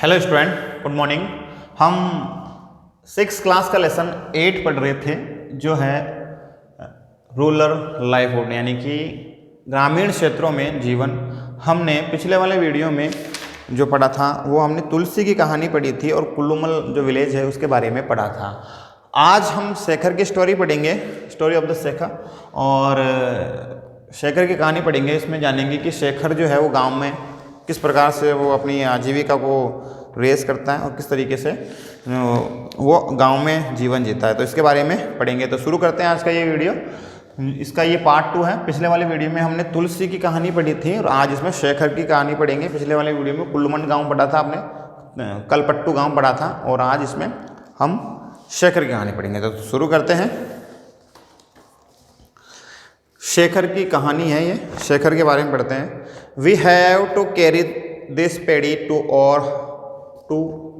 Hello student, good morning. हम 6 class का lesson 8 पढ़ रहे थे, जो है रूरल लाइवहुड यानी कि ग्रामीण क्षेत्रों में जीवन। हमने पिछले वाले वीडियो में जो पढ़ा था वो हमने तुलसी की कहानी पढ़ी थी और कुल्लूमल जो विलेज है उसके बारे में पढ़ा था। आज हम शेखर की स्टोरी पढ़ेंगे, स्टोरी ऑफ द शेखर, और शेखर की कहानी पढ़ेंगे। इसमें जानेंगे कि शेखर जो है वो गांव में किस प्रकार से वो अपनी आजीविका को रेस करता है और किस तरीके से वो गांव में जीवन जीता है, तो इसके बारे में पढ़ेंगे। तो शुरू करते हैं आज का ये वीडियो। इसका ये पार्ट 2 है। पिछले वाले वीडियो में हमने तुलसी की कहानी पढ़ी थी और आज इसमें शेखर की कहानी पढ़ेंगे। पिछले वाले वीडियो में कुल्लूमल गांव पढ़ा था आपने, कलपट्टू गांव पढ़ा था, और आज इसमें हम शेखर की कहानी पढ़ेंगे। तो शुरू करते हैं। शेखर की कहानी है ये, शेखर के बारे में पढ़ते हैं। We have to carry this paddy to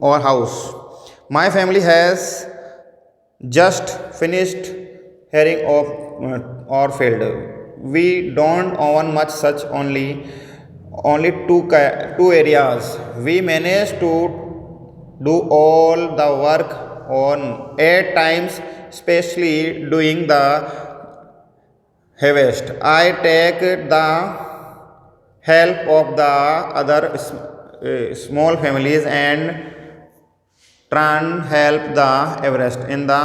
our house. My family has just finished hearing of our field. We don't own much, such only two areas. We managed to do all the work on 8 times, especially doing the harvest. I take the help of the other small families and try help the Everest in the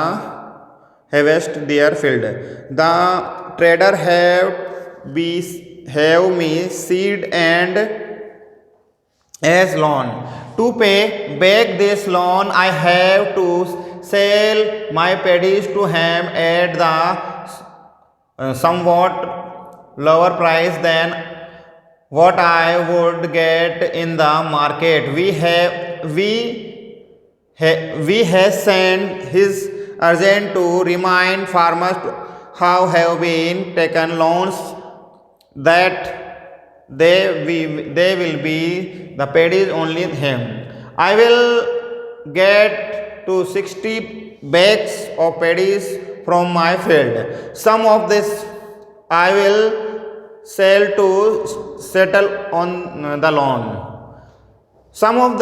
harvest their field. The trader have me seed and as loan. To pay back this loan, I have to sell my paddies to him at the somewhat lower price than what I would get in the market. We have sent his urgent to remind farmers how have been taken loans that they will be the paddies only him. I will get to 60 bags of paddies from my field. Some of this I will sell to settle on the loan. Some of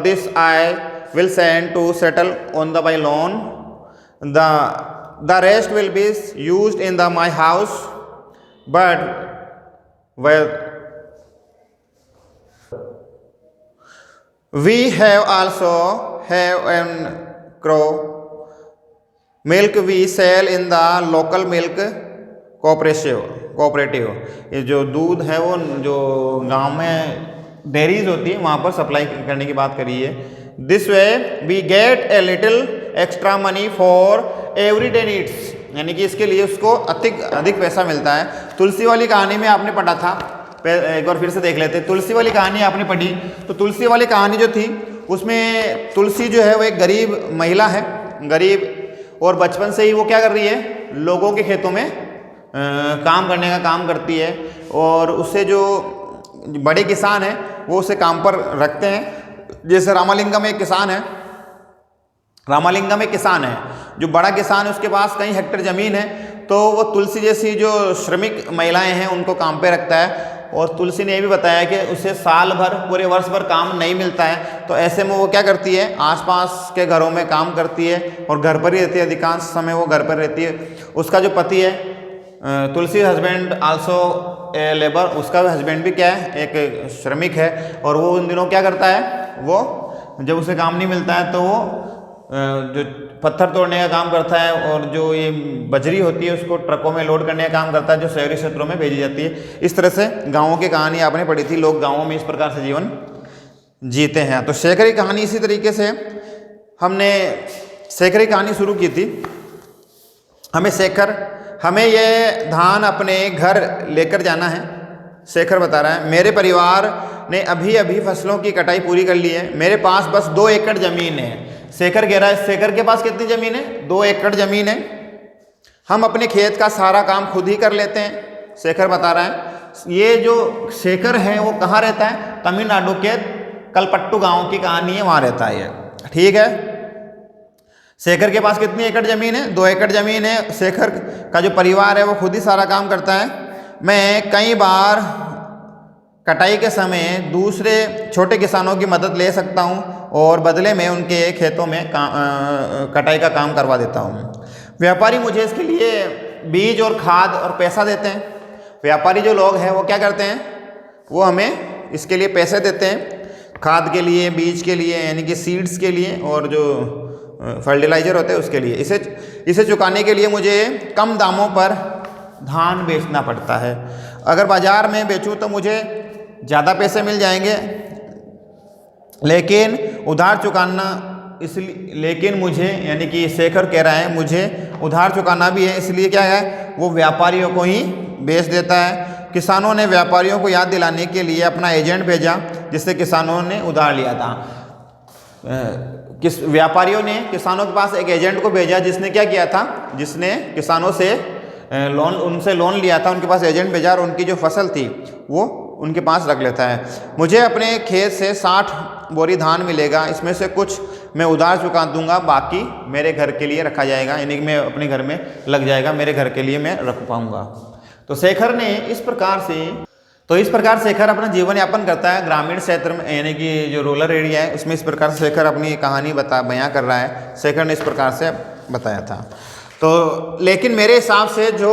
this I will send to settle on the by loan. The rest will be used in my house. But we have also have an crow milk we sell in the local milk cooperative. ये जो दूध है वो जो गांव में dairies होती है वहाँ पर सप्लाई करने की बात करी है। This way we get a little extra money for everyday needs, यानी कि इसके लिए उसको अधिक पैसा मिलता है। तुलसी वाली कहानी में आपने पढ़ा था, एक बार फिर से देख लेते हैं। तुलसी वाली कहानी आपने पढ़ी, तो तुलसी वाली कहानी जो थी उसमें तुलसी जो है वो एक गरीब महिला है, गरीब, और बचपन से ही वो क्या कर रही है, लोगों के खेतों में काम करने का काम करती है, और उससे जो बड़े किसान हैं वो उसे काम पर रखते हैं। जैसे रामालिंगम एक किसान है, जो बड़ा किसान है उसके पास कई हेक्टेयर ज़मीन है, तो वो तुलसी जैसी जो श्रमिक महिलाएं हैं उनको काम पे रखता है। और तुलसी ने ये भी बताया कि उसे साल भर, पूरे वर्ष भर काम नहीं मिलता है, तो ऐसे में वो क्या करती है, आसपास के घरों में काम करती है और घर पर ही रहती है। अधिकांश समय वो घर पर रहती है। उसका जो पति है, तुलसी हस्बैंड आल्सो ए लेबर, उसका हस्बैंड भी क्या है, एक श्रमिक है, और वो उन दिनों क्या करता है, वो जब उसे काम नहीं मिलता है तो वो जो पत्थर तोड़ने का काम करता है, और जो ये बजरी होती है उसको ट्रकों में लोड करने का काम करता है, जो शहरी क्षेत्रों में भेजी जाती है। इस तरह से गाँवों की कहानी आपने पढ़ी थी। लोग गाँवों में इस प्रकार से जीवन जीते हैं। तो शेखर की कहानी इसी तरीके से हमने शेखर की कहानी शुरू की थी। हमें ये धान अपने घर लेकर जाना है। शेखर बता रहा है, मेरे परिवार ने अभी फसलों की कटाई पूरी कर ली है, मेरे पास बस 2 एकड़ ज़मीन है। शेखर कह रहा है, शेखर के पास कितनी ज़मीन है, 2 एकड़ ज़मीन है। हम अपने खेत का सारा काम खुद ही कर लेते हैं, शेखर बता रहा है। ये जो शेखर है वो कहाँ रहता है, तमिलनाडु के कलपट्टू गाँव की कहानी है, वहाँ रहता है ये, ठीक है। शेखर के पास कितनी एकड़ ज़मीन है, 2 एकड़ ज़मीन है। शेखर का जो परिवार है वो खुद ही सारा काम करता है। मैं कई बार कटाई के समय दूसरे छोटे किसानों की मदद ले सकता हूँ और बदले में उनके खेतों में कटाई का काम करवा देता हूँ। व्यापारी मुझे इसके लिए बीज और खाद और पैसा देते हैं। व्यापारी जो लोग हैं वो क्या करते हैं, वो हमें इसके लिए पैसे देते हैं, खाद के लिए, बीज के लिए यानी कि सीड्स के लिए, और जो फर्टिलाइज़र होते हैं उसके लिए। इसे चुकाने के लिए मुझे कम दामों पर धान बेचना पड़ता है। अगर बाज़ार में बेचूं तो मुझे ज़्यादा पैसे मिल जाएंगे, लेकिन उधार चुकाना इसलिए, लेकिन मुझे यानी कि शेखर कह रहा है मुझे उधार चुकाना भी है, इसलिए क्या है वो व्यापारियों को ही बेच देता है। किसानों ने व्यापारियों को याद दिलाने के लिए अपना एजेंट भेजा जिससे किसानों ने उधार लिया था। व्यापारियों ने किसानों के पास एक एजेंट को भेजा जिसने क्या किया था, जिसने किसानों से उनसे लोन लिया था। उनके पास एजेंट भेजा और उनकी जो फसल थी वो उनके पास रख लेता है। मुझे अपने खेत से 60 बोरी धान मिलेगा, इसमें से कुछ मैं उधार चुका दूंगा, बाकी मेरे घर के लिए रखा जाएगा, यानी कि मैं अपने घर में लग जाएगा, मेरे घर के लिए मैं रख पाऊंगा। तो शेखर ने इस प्रकार शेखर अपना जीवन यापन करता है ग्रामीण क्षेत्र में, यानी कि जो रूरल एरिया है उसमें इस प्रकार से शेखर अपनी कहानी बयां कर रहा है। शेखर ने इस प्रकार से बताया था। तो लेकिन मेरे हिसाब से जो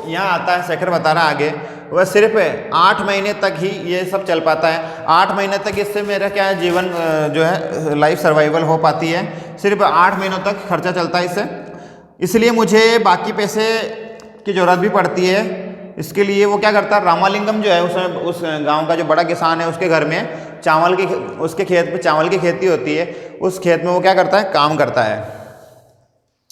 यहाँ आता है, शेखर बता रहा आगे, वह सिर्फ 8 महीने तक ही ये सब चल पाता है। 8 महीने तक इससे मेरा क्या है, जीवन जो है लाइफ सर्वाइवल हो पाती है। सिर्फ 8 महीनों तक खर्चा चलता है इससे, इसलिए मुझे बाकी पैसे की ज़रूरत भी पड़ती है। इसके लिए वो क्या करता है, रामालिंगम जो है उस गांव का जो बड़ा किसान है उसके घर में उसके खेत में चावल की खेती होती है। उस खेत में वो क्या करता है, काम करता है।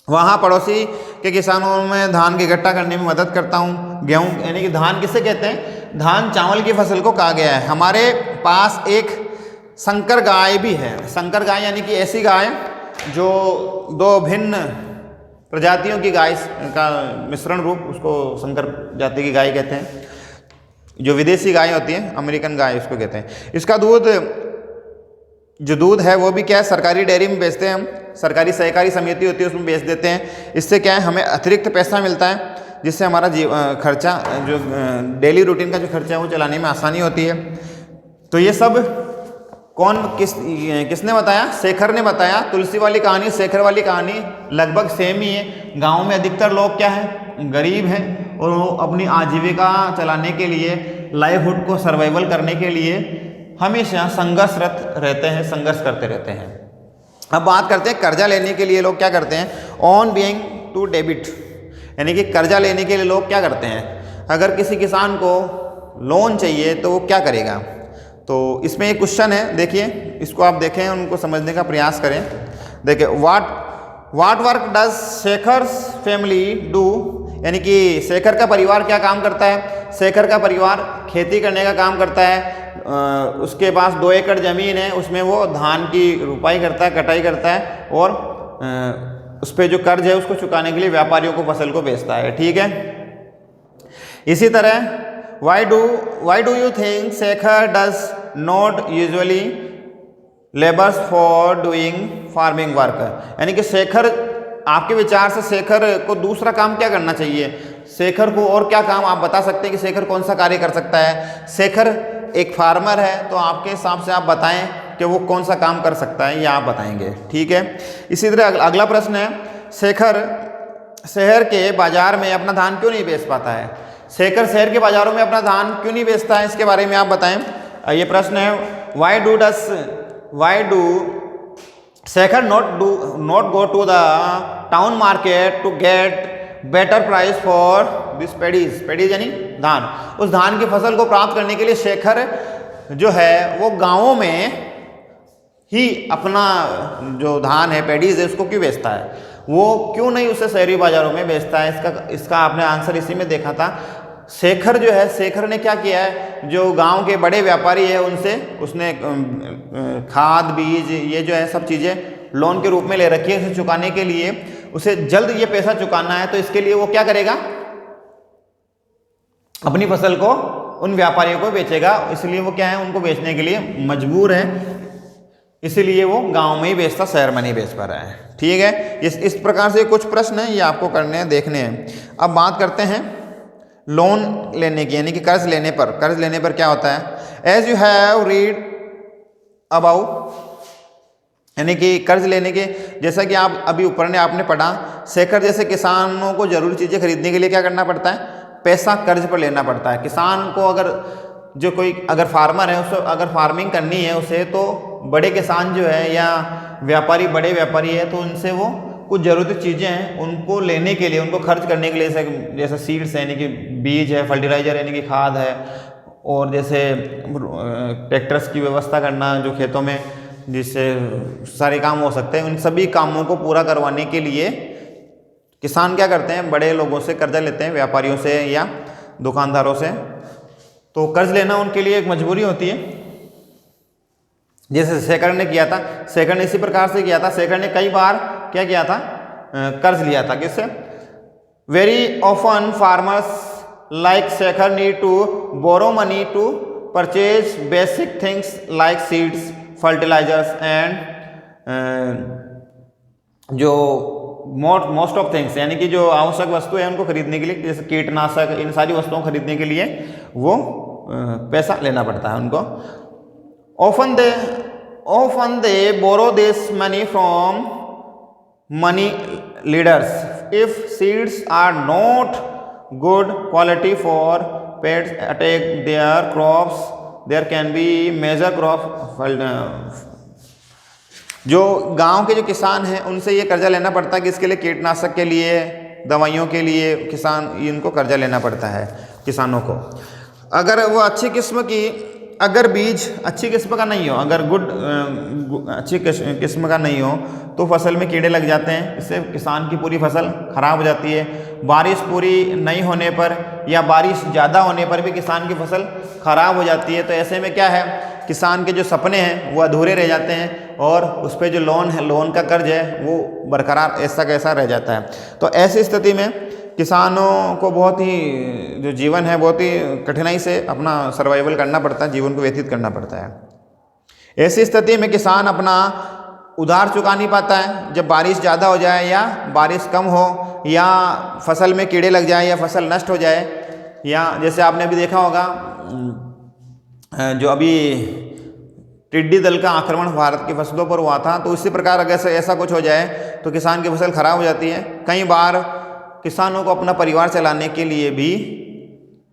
वहाँ पड़ोसी के किसानों में धान की इकट्ठा करने में मदद करता हूँ। गेहूँ यानी कि धान किसे कहते हैं, धान चावल की फसल को कहा गया है। हमारे पास एक संकर गाय भी है। संकर गाय यानी कि ऐसी गाय जो 2 भिन्न प्रजातियों की गाय का मिश्रण रूप, उसको संकर जाति की गाय कहते हैं। जो विदेशी गाय होती है, अमेरिकन गाय उसको कहते हैं। इसका दूध है वो भी क्या है, सरकारी डेयरी में बेचते हैं हम, सरकारी सहकारी समिति होती है उसमें बेच देते हैं। इससे क्या है, हमें अतिरिक्त पैसा मिलता है, जिससे हमारा खर्चा जो डेली रूटीन का जो खर्चा है वो चलाने में आसानी होती है। तो ये सब किसने बताया, शेखर ने बताया। तुलसी वाली कहानी, शेखर वाली कहानी लगभग सेम ही है। गाँव में अधिकतर लोग क्या है, गरीब हैं, और वो अपनी आजीविका चलाने के लिए, लाइवहुड को सर्वाइवल करने के लिए हमेशा संघर्षरत रहते हैं, संघर्ष करते रहते हैं। अब बात करते हैं कर्जा लेने के लिए लोग क्या करते हैं, ऑन बीइंग टू डेबिट, यानी कि कर्जा लेने के लिए लोग क्या करते हैं। अगर किसी किसान को लोन चाहिए तो वो क्या करेगा, तो इसमें एक क्वेश्चन है, देखिए इसको आप देखें, उनको समझने का प्रयास करें। देखिए what work does Shekhar's family do, यानी कि शेखर का परिवार क्या काम करता है। शेखर का परिवार खेती करने का काम करता है। उसके पास 2 एकड़ ज़मीन है, उसमें वो धान की रुपाई करता है, कटाई करता है, और उस पर जो कर्ज है उसको चुकाने के लिए व्यापारियों को फसल को बेचता है। ठीक है, इसी तरह why do you think Shekhar does not usually labors for doing farming work, यानी कि शेखर, आपके विचार से शेखर को दूसरा काम क्या करना चाहिए। शेखर को और क्या काम आप बता सकते हैं कि शेखर कौन सा कार्य कर सकता है। शेखर एक फार्मर है, तो आपके हिसाब से आप बताएं कि वो कौन सा काम कर सकता है, या आप बताएंगे। ठीक है, इसी तरह अगला प्रश्न है, शेखर शहर के बाजार में अपना धान क्यों नहीं बेच पाता है। शेखर शहर के बाजारों में अपना धान क्यों नहीं बेचता है, इसके बारे में आप बताएं। ये प्रश्न है, why do Shekhar not go to the town market to get better price for this paddies यानी धान। उस धान की फसल को प्राप्त करने के लिए शेखर जो है वो गांवों में ही अपना जो धान है, पेडीज है, उसको क्यों बेचता है, वो क्यों नहीं उसे शहरी बाजारों में बेचता है। इसका आपने आंसर इसी में देखा था। शेखर जो है, शेखर ने क्या किया है, जो गांव के बड़े व्यापारी है उनसे उसने खाद बीज ये जो है सब चीज़ें लोन के रूप में ले रखी है। उसे चुकाने के लिए उसे जल्द ये पैसा चुकाना है, तो इसके लिए वो क्या करेगा, अपनी फसल को उन व्यापारियों को बेचेगा। इसलिए वो क्या है, उनको बेचने के लिए मजबूर है, इसीलिए वो गांव में ही बेचता, शहर में नहीं बेच पा रहा है। ठीक है, इस प्रकार से कुछ प्रश्न हैं, ये आपको करने हैं, देखने हैं। अब बात करते हैं लोन लेने की यानी कि कर्ज लेने पर क्या होता है, as you have read about, यानी कि कर्ज लेने के, जैसा कि आप अभी ऊपर ने आपने पढ़ा, शेखर जैसे किसानों को जरूरी चीज़ें खरीदने के लिए क्या करना पड़ता है, पैसा कर्ज पर लेना पड़ता है। किसान को अगर फार्मर है, उसको अगर फार्मिंग करनी है उसे, तो बड़े किसान जो है या बड़े व्यापारी है, तो उनसे वो कुछ ज़रूरती चीज़ें हैं उनको लेने के लिए, उनको खर्च करने के लिए, जैसे सीड्स है यानी कि बीज है, फर्टिलाइजर यानी कि खाद है, और जैसे ट्रैक्टर्स की व्यवस्था करना जो खेतों में जिससे सारे काम हो सकते हैं, उन सभी कामों को पूरा करवाने के लिए किसान क्या करते हैं, बड़े लोगों से कर्जा लेते हैं, व्यापारियों से या दुकानदारों से। तो कर्ज लेना उनके लिए एक मजबूरी होती है। जैसे शेखर ने किया था, शेखर ने इसी प्रकार से किया था। शेखर ने कई बार क्या किया था, कर्ज लिया था। किससे? Very often farmers like Shekhar need to borrow money to purchase basic things like seeds, fertilisers and जो मोस्ट ऑफ थिंग्स, यानी कि जो आवश्यक वस्तु है उनको खरीदने के लिए, जैसे कीटनाशक, इन सारी वस्तुओं खरीदने के लिए वो पैसा लेना पड़ता है उनको। often they borrow this money from money leaders. If seeds are not good quality for pests attack their crops, there can be major crop जो गांव के जो किसान हैं उनसे ये कर्जा लेना पड़ता है कि इसके लिए कीटनाशक के लिए, दवाइयों के लिए इनको कर्जा लेना पड़ता है किसानों को। अगर वो अगर बीज अच्छी किस्म का नहीं हो, अगर अच्छी किस्म का नहीं हो, तो फसल में कीड़े लग जाते हैं, इससे किसान की पूरी फसल खराब हो जाती है। बारिश पूरी नहीं होने पर या बारिश ज़्यादा होने पर भी किसान की फसल खराब हो जाती है। तो ऐसे में क्या है, किसान के जो सपने हैं वो अधूरे रह जाते हैं और उस पर जो लोन का कर्ज है वो बरकरार ऐसा कैसा रह जाता है। तो ऐसी स्थिति में किसानों को बहुत ही जो जीवन है बहुत ही कठिनाई से अपना सर्वाइवल करना पड़ता है, जीवन को व्यतीत करना पड़ता है। ऐसी स्थिति में किसान अपना उधार चुका नहीं पाता है। जब बारिश ज़्यादा हो जाए या बारिश कम हो या फसल में कीड़े लग जाए या फसल नष्ट हो जाए, या जैसे आपने अभी देखा होगा जो अभी टिड्डी दल का आक्रमण भारत की फसलों पर हुआ था, तो इसी प्रकार अगर ऐसा कुछ हो जाए तो किसान की फसल खराब हो जाती है। कई बार किसानों को अपना परिवार चलाने के लिए भी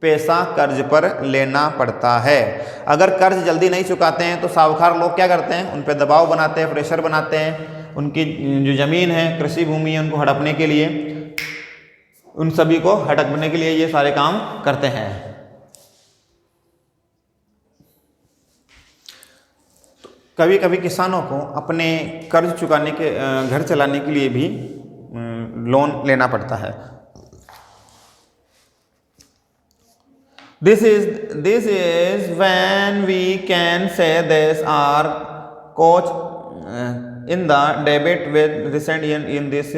पैसा कर्ज पर लेना पड़ता है। अगर कर्ज जल्दी नहीं चुकाते हैं तो साहूकार लोग क्या करते हैं, उन पर दबाव बनाते हैं, प्रेशर बनाते हैं। उनकी जो ज़मीन है, कृषि भूमि है, उनको हड़पने के लिए, उन सभी को हड़पने के लिए ये सारे काम करते हैं। कभी कभी किसानों को अपने कर्ज चुकाने के, घर चलाने के लिए भी लोन लेना पड़ता है। This is when we can say these are coach in the debate with recent in this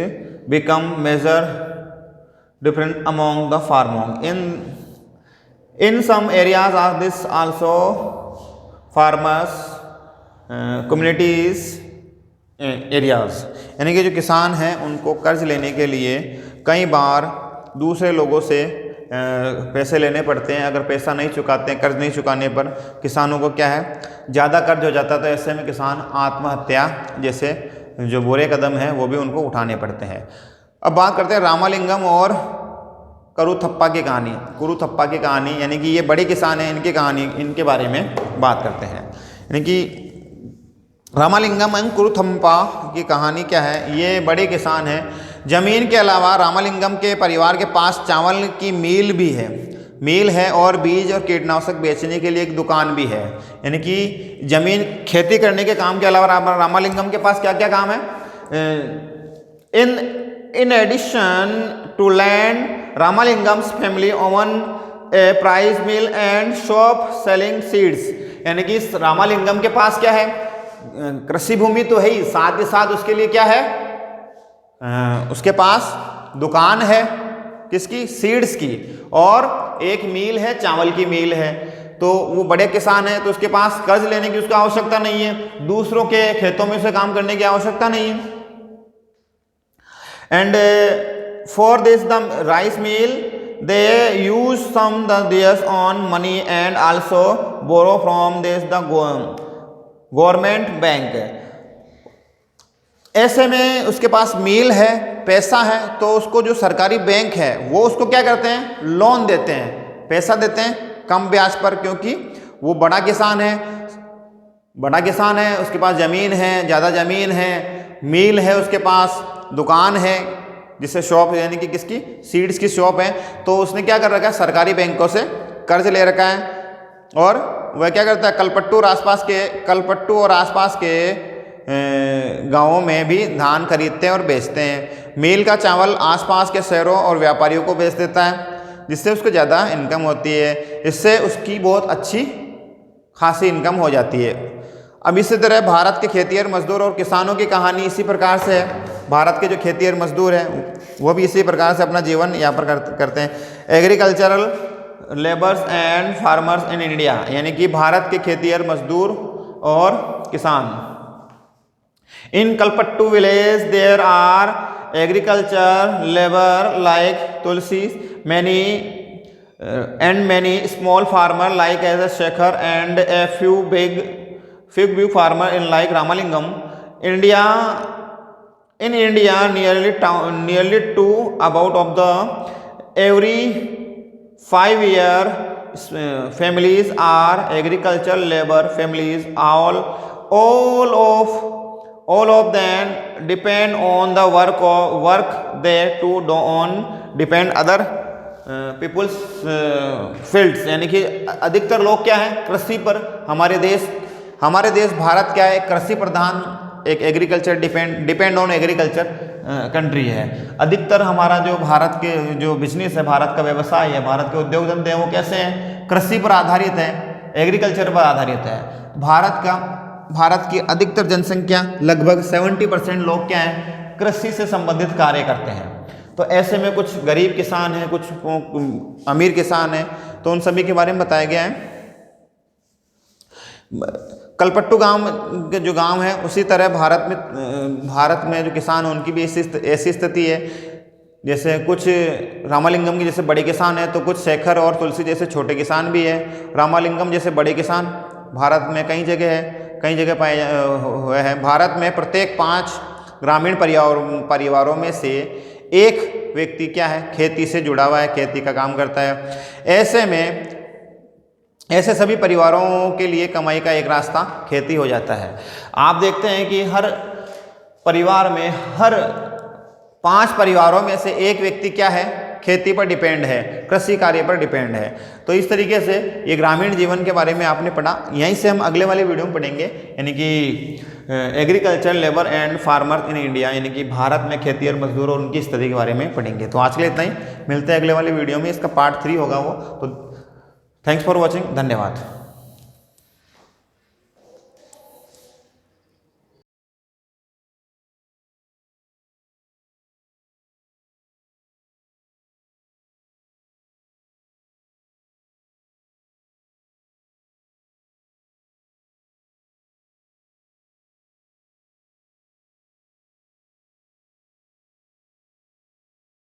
become major different among the farmers. In some areas are this also farmers communities areas, यानी कि जो किसान हैं उनको कर्ज लेने के लिए कई बार दूसरे लोगों से पैसे लेने पड़ते हैं। अगर पैसा नहीं चुकाते हैं, कर्ज नहीं चुकाने पर किसानों को क्या है, ज़्यादा कर्ज हो जाता है। तो ऐसे में किसान आत्महत्या जैसे जो बुरे कदम हैं वो भी उनको उठाने पड़ते हैं। अब बात करते हैं रामालिंगम और कुरुथप्पा की कहानी। कुरुथप्पा की कहानी यानी कि ये बड़े किसान हैं, इनके बारे में बात करते हैं। यानी कि रामालिंगम एवं कुरुथप्पा की कहानी क्या है, ये बड़े किसान हैं। ज़मीन के अलावा रामालिंगम के परिवार के पास चावल की मिल है और बीज और कीटनाशक बेचने के लिए एक दुकान भी है। यानी कि ज़मीन खेती करने के काम के अलावा रामालिंगम के पास क्या क्या काम है। In addition to land, Ramalingam's family own a price mill and shop selling seeds. यानी कि रामालिंगम के पास क्या है, कृषि भूमि तो है ही, साथ ही साथ उसके लिए क्या है, उसके पास दुकान है, किसकी, सीड्स की, और एक मिल है, चावल की मिल है। तो वो बड़े किसान है, तो उसके पास कर्ज लेने की उसको आवश्यकता नहीं है, दूसरों के खेतों में से काम करने की आवश्यकता नहीं है। And for this the rice mill they use some the theirs own money and also borrow from this the government bank. ऐसे में उसके पास मील है, पैसा है, तो उसको जो सरकारी बैंक है वो उसको क्या करते हैं, लोन देते हैं, पैसा देते हैं कम ब्याज पर, क्योंकि वो बड़ा किसान है, उसके पास ज़मीन है, ज़्यादा ज़मीन है, मील है, उसके पास दुकान है, जिससे शॉप यानी कि किसकी, सीड्स की शॉप है। तो उसने क्या कर रखा है, सरकारी बैंकों से कर्ज ले रखा है, और वह क्या करता है, कलपट्टू और आसपास के गांवों में भी धान खरीदते हैं और बेचते हैं। मील का चावल आसपास के शहरों और व्यापारियों को बेच देता है, जिससे उसको ज़्यादा इनकम होती है, इससे उसकी बहुत अच्छी खासी इनकम हो जाती है। अब इसी तरह भारत के खेतिहर मजदूर और किसानों की कहानी इसी प्रकार से है। भारत के जो खेतिहर मजदूर हैं वो भी इसी प्रकार से अपना जीवन यापन करते हैं। Agricultural labours and farmers in India, यानी कि भारत के खेतिहर मजदूर और किसान। In Kalpattu village there are agriculture labour like Tulsi many small farmer like as a Shekhar and a few big farmer in like Ramalingam. In India nearly 2 about of the every 5 year families are agricultural labor families. All of them depend on the work they do on depend other peoples fields, यानी कि अधिकतर लोग क्या है, कृषि पर। हमारे देश भारत क्या है, कृषि प्रधान एक agriculture depend on agriculture country है। अधिकतर हमारा जो भारत के जो बिजनेस है, भारत का व्यवसाय है, भारत के उद्योग धंधे हैं, वो कैसे हैं, कृषि पर आधारित है, एग्रीकल्चर पर आधारित है। भारत की अधिकतर जनसंख्या लगभग 70% लोग क्या है, कृषि से संबंधित कार्य करते हैं। तो ऐसे में कुछ गरीब किसान हैं, कुछ अमीर किसान हैं, तो उन सभी के बारे में बताया गया है। कलपट्टू गांव के जो गांव है, उसी तरह भारत में जो किसान हैं उनकी भी ऐसी स्थिति है। जैसे कुछ रामालिंगम के जैसे बड़े किसान हैं, तो कुछ शेखर और तुलसी जैसे छोटे किसान भी है। रामालिंगम जैसे बड़े किसान भारत में कई जगह पाए हुए हैं। भारत में प्रत्येक 5 ग्रामीण परिवारों में से एक व्यक्ति क्या है, खेती से जुड़ा हुआ है, खेती का काम करता है। ऐसे सभी परिवारों के लिए कमाई का एक रास्ता खेती हो जाता है। आप देखते हैं कि हर परिवार में, हर 5 परिवारों में से एक व्यक्ति क्या है, खेती पर डिपेंड है, कृषि कार्य पर डिपेंड है। तो इस तरीके से ये ग्रामीण जीवन के बारे में आपने पढ़ा। यहीं से हम अगले वाले वीडियो में पढ़ेंगे, यानी कि agriculture labour and farmer in India, यानी कि भारत में खेती और मजदूर और उनकी स्थिति के बारे में पढ़ेंगे। तो आज के लिए इतना ही, मिलते हैं अगले वाले वीडियो में, इसका पार्ट 3 होगा वो। तो थैंक्स फॉर वॉचिंग, धन्यवाद।